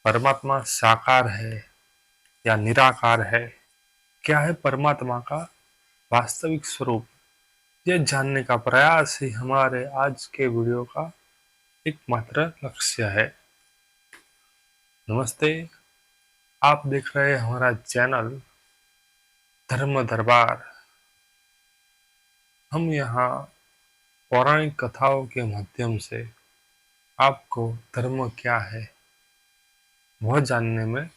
परमात्मा साकार है या निराकार है? क्या है परमात्मा का वास्तविक स्वरूप? यह जानने का प्रयास ही हमारे आज के वीडियो का एकमात्र लक्ष्य है। नमस्ते, आप देख रहे हैं हमारा चैनल धर्म दरबार। हम यहाँ पौराणिक कथाओं के माध्यम से आपको धर्म क्या है वह जानने में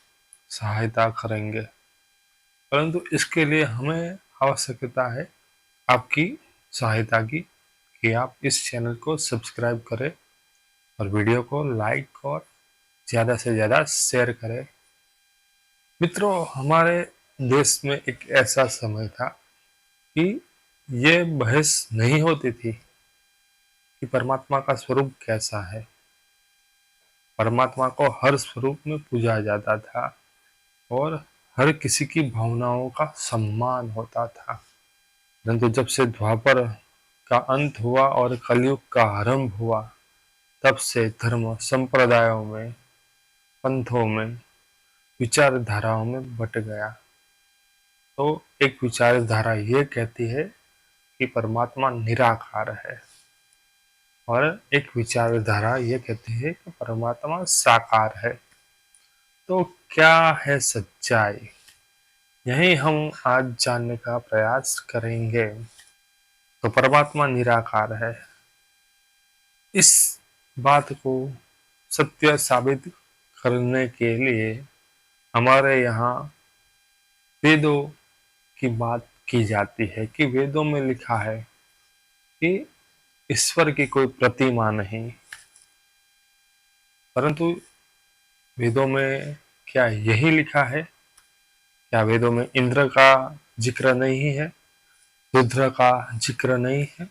सहायता करेंगे, परंतु इसके लिए हमें आवश्यकता है आपकी सहायता की कि आप इस चैनल को सब्सक्राइब करें और वीडियो को लाइक और ज़्यादा से ज़्यादा शेयर करें। मित्रों, हमारे देश में एक ऐसा समय था कि ये बहस नहीं होती थी कि परमात्मा का स्वरूप कैसा है। परमात्मा को हर स्वरूप में पूजा जाता था और हर किसी की भावनाओं का सम्मान होता था। परंतु जब से द्वापर का अंत हुआ और कलयुग का आरंभ हुआ, तब से धर्म संप्रदायों में, पंथों में, विचारधाराओं में बट गया। तो एक विचारधारा ये कहती है कि परमात्मा निराकार है और एक विचारधारा ये कहती है कि परमात्मा साकार है। तो क्या है सच्चाई? यही हम आज जानने का प्रयास करेंगे। तो परमात्मा निराकार है, इस बात को सत्य साबित करने के लिए हमारे यहाँ वेदों की बात की जाती है कि वेदों में लिखा है कि ईश्वर की कोई प्रतिमा नहीं। परंतु वेदों में क्या यही लिखा है? क्या वेदों में इंद्र का जिक्र नहीं है, रुद्र का जिक्र नहीं है?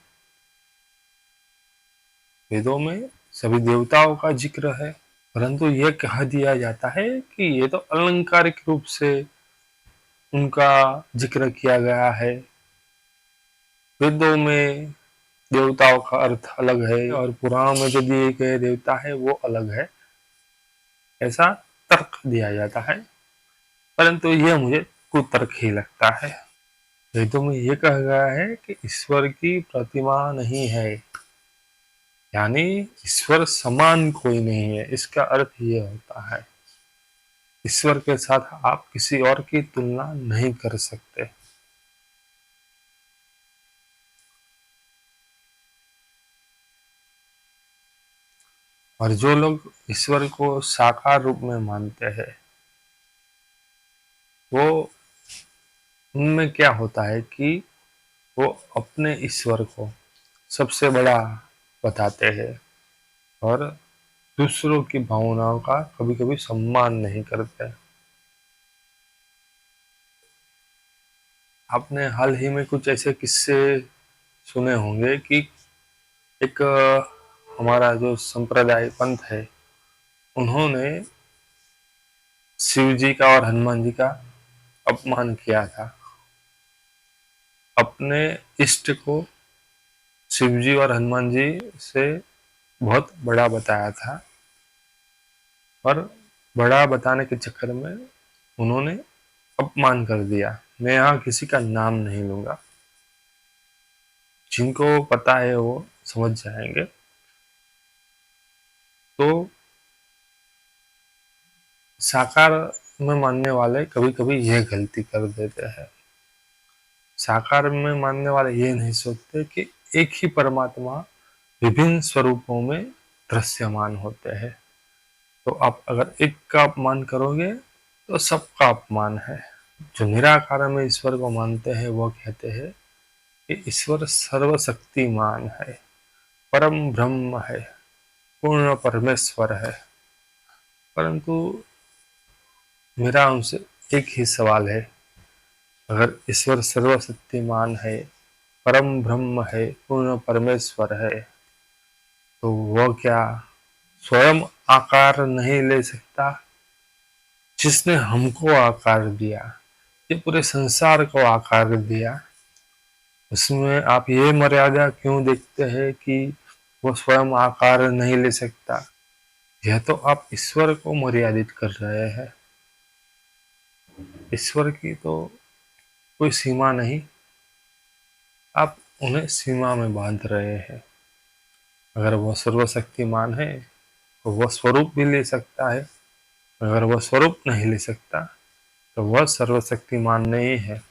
वेदों में सभी देवताओं का जिक्र है, परंतु यह कह दिया जाता है कि ये तो अलंकारिक रूप से उनका जिक्र किया गया है। वेदों में देवताओं का अर्थ अलग है और पुराण में जो दिए गए देवता है वो अलग है, ऐसा तर्क दिया जाता है। परंतु यह मुझे कुतर्क ही लगता है। वेदों में यह कहा गया है कि ईश्वर की प्रतिमा नहीं है, यानी ईश्वर समान कोई नहीं है। इसका अर्थ यह होता है ईश्वर के साथ आप किसी और की तुलना नहीं कर सकते। और जो लोग ईश्वर को साकार रूप में मानते हैं, वो उनमें क्या होता है कि वो अपने ईश्वर को सबसे बड़ा बताते हैं और दूसरों की भावनाओं का कभी कभी सम्मान नहीं करते। आपने हाल ही में कुछ ऐसे किस्से सुने होंगे कि एक हमारा जो संप्रदाय पंथ है, उन्होंने शिव जी का और हनुमान जी का अपमान किया था। अपने इष्ट को शिव जी और हनुमान जी से बहुत बड़ा बताया था और बड़ा बताने के चक्कर में उन्होंने अपमान कर दिया। मैं यहाँ किसी का नाम नहीं लूंगा, जिनको पता है वो समझ जाएंगे। तो साकार में मानने वाले कभी कभी यह गलती कर देते हैं। साकार में मानने वाले ये नहीं सोचते कि एक ही परमात्मा विभिन्न स्वरूपों में दृश्यमान होते हैं। तो आप अगर एक का अपमान करोगे तो सबका अपमान है। जो निराकार में ईश्वर को मानते हैं वो कहते हैं कि ईश्वर सर्वशक्तिमान है, परम ब्रह्म है, पूर्ण परमेश्वर है। परंतु मेरा उनसे एक ही सवाल है, अगर ईश्वर सर्वशक्तिमान है, परम ब्रह्म है, पूर्ण परमेश्वर है, तो वह क्या स्वयं आकार नहीं ले सकता? जिसने हमको आकार दिया, ये पूरे संसार को आकार दिया, उसमें आप ये मर्यादा क्यों देखते हैं कि वो स्वयं आकार नहीं ले सकता? यह तो आप ईश्वर को मर्यादित कर रहे हैं। ईश्वर की तो कोई सीमा नहीं, आप उन्हें सीमा में बांध रहे हैं। अगर वह सर्वशक्तिमान है तो वह स्वरूप भी ले सकता है, अगर वह स्वरूप नहीं ले सकता तो वह सर्वशक्तिमान नहीं है।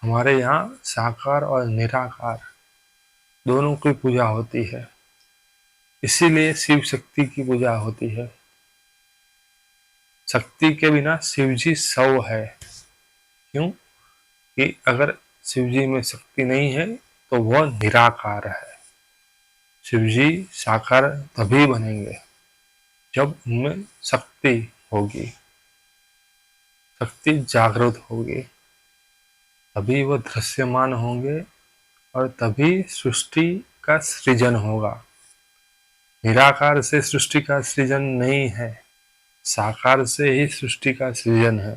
हमारे यहाँ साकार और निराकार दोनों की पूजा होती है, इसीलिए शिव शक्ति की पूजा होती है। शक्ति के बिना शिव जी शव है। क्यों? कि अगर शिव जी में शक्ति नहीं है तो वह निराकार है। शिव जी साकार तभी बनेंगे जब उनमें शक्ति होगी, शक्ति जागृत होगी, तभी वह दृश्यमान होंगे और तभी सृष्टि का सृजन होगा। निराकार से सृष्टि का सृजन नहीं है, साकार से ही सृष्टि का सृजन है।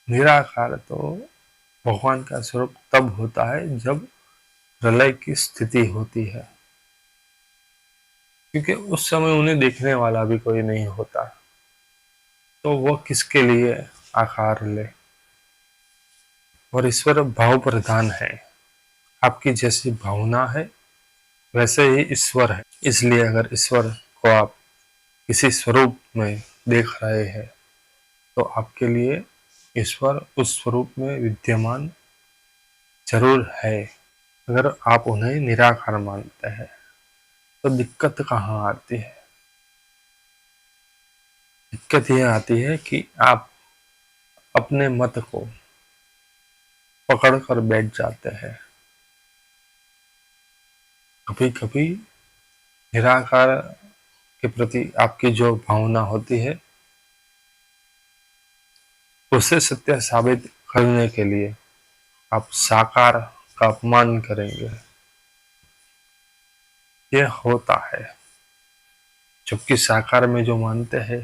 निराकार तो भगवान का स्वरूप तब होता है जब प्रलय की स्थिति होती है, क्योंकि उस समय उन्हें देखने वाला भी कोई नहीं होता, तो वह किसके लिए आकार ले। और ईश्वर भाव प्रधान है, आपकी जैसी भावना है वैसे ही ईश्वर है। इसलिए अगर ईश्वर को आप किसी स्वरूप में देख रहे हैं तो आपके लिए ईश्वर उस स्वरूप में विद्यमान जरूर है। अगर आप उन्हें निराकार मानते हैं तो दिक्कत कहाँ आती है? दिक्कत यह आती है कि आप अपने मत को पकड़ कर बैठ जाते हैं। कभी कभी निराकार के प्रति आपकी जो भावना होती है उसे सत्य साबित करने के लिए आप साकार का अपमान करेंगे। यह होता है, जबकि साकार में जो मानते हैं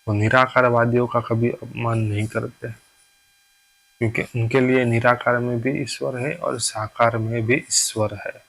वो निराकारवादियों का कभी अपमान नहीं करते, क्योंकि उनके लिए निराकार में भी ईश्वर है और साकार में भी ईश्वर है।